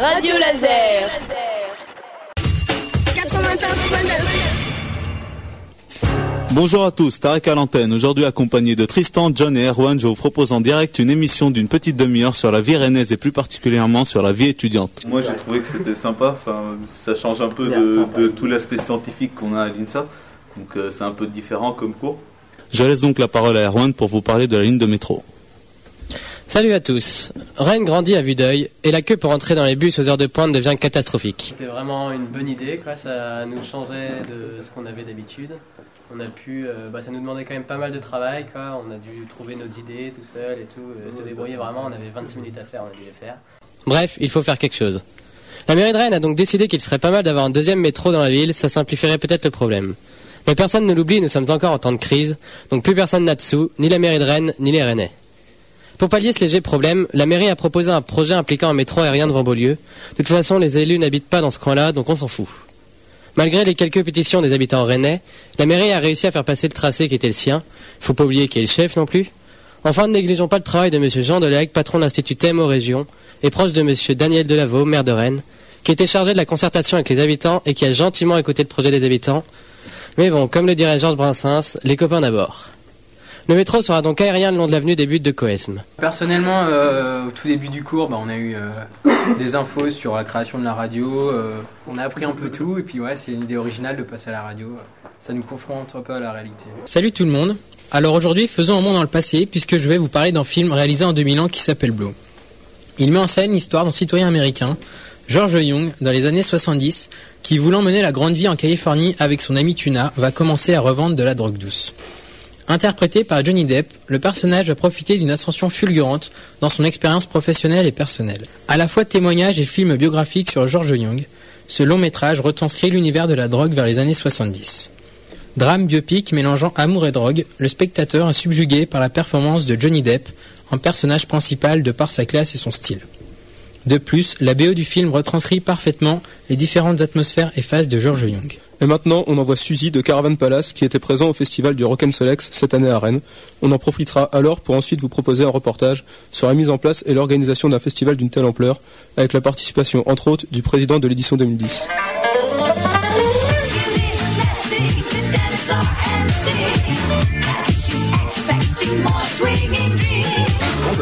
Radio Laser 95.9. Bonjour à tous, Tarek à l'antenne. Aujourd'hui accompagné de Tristan, John et Erwan, je vous propose en direct une émission d'une petite demi-heure sur la vie rennaise et plus particulièrement sur la vie étudiante. Moi j'ai trouvé que c'était sympa, ça change un peu de tout l'aspect scientifique qu'on a à l'INSA, donc c'est un peu différent comme cours. Je laisse donc la parole à Erwan pour vous parler de la ligne de métro. Salut à tous. Rennes grandit à vue d'œil et la queue pour entrer dans les bus aux heures de pointe devient catastrophique. C'était vraiment une bonne idée, quoi. Ça nous changeait de ce qu'on avait d'habitude. On a pu, ça nous demandait quand même pas mal de travail, quoi. On a dû trouver nos idées tout seul et tout, se débrouiller vraiment. On avait 26 minutes à faire, on a dû les faire. Bref, il faut faire quelque chose. La mairie de Rennes a donc décidé qu'il serait pas mal d'avoir un deuxième métro dans la ville, ça simplifierait peut-être le problème. Mais personne ne l'oublie, nous sommes encore en temps de crise, donc plus personne n'a de sous, ni la mairie de Rennes, ni les Rennais. Pour pallier ce léger problème, la mairie a proposé un projet impliquant un métro aérien devant Beaulieu. De toute façon, les élus n'habitent pas dans ce coin-là, donc on s'en fout. Malgré les quelques pétitions des habitants rennais, la mairie a réussi à faire passer le tracé qui était le sien. Faut pas oublier qu'il est le chef non plus. Enfin, ne négligeons pas le travail de monsieur Jean Delègue, patron de l'Institut TEM aux régions, et proche de monsieur Daniel Delaveau, maire de Rennes, qui était chargé de la concertation avec les habitants et qui a gentiment écouté le projet des habitants. Mais bon, comme le dirait Georges Brassens, les copains d'abord. Le métro sera donc aérien le long de l'avenue des Buttes de Coesme. Personnellement, au tout début du cours, on a eu des infos sur la création de la radio. On a appris un peu tout et puis c'est une idée originale de passer à la radio. Ça nous confronte un peu à la réalité. Salut tout le monde. Alors aujourd'hui, faisons un bond dans le passé puisque je vais vous parler d'un film réalisé en 2001 qui s'appelle Blow. Il met en scène l'histoire d'un citoyen américain, George Young, dans les années 70, qui voulant mener la grande vie en Californie avec son ami Tuna, va commencer à revendre de la drogue douce. Interprété par Johnny Depp, le personnage va profiter d'une ascension fulgurante dans son expérience professionnelle et personnelle. À la fois témoignage et film biographique sur George Young, ce long métrage retranscrit l'univers de la drogue vers les années 70. Drame biopic mélangeant amour et drogue, le spectateur est subjugué par la performance de Johnny Depp en personnage principal de par sa classe et son style. De plus, la BO du film retranscrit parfaitement les différentes atmosphères et phases de George Young. Et maintenant, on envoie Suzy de Caravan Palace qui était présent au festival du Rock'n'Solex cette année à Rennes. On en profitera alors pour ensuite vous proposer un reportage sur la mise en place et l'organisation d'un festival d'une telle ampleur, avec la participation entre autres du président de l'édition 2010.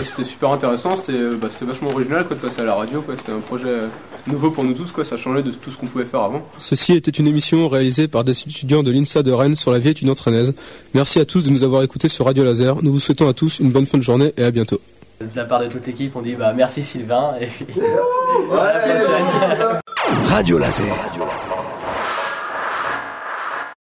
C'était super intéressant, c'était vachement original de passer à la radio, c'était un projet nouveau pour nous tous, ça changeait de tout ce qu'on pouvait faire avant. Ceci était une émission réalisée par des étudiants de l'INSA de Rennes sur la vie étudiante rennaise. Merci à tous de nous avoir écoutés sur Radio Laser. Nous vous souhaitons à tous une bonne fin de journée et à bientôt. De la part de toute l'équipe, on dit merci Sylvain et puis à la prochaine. Radio Laser.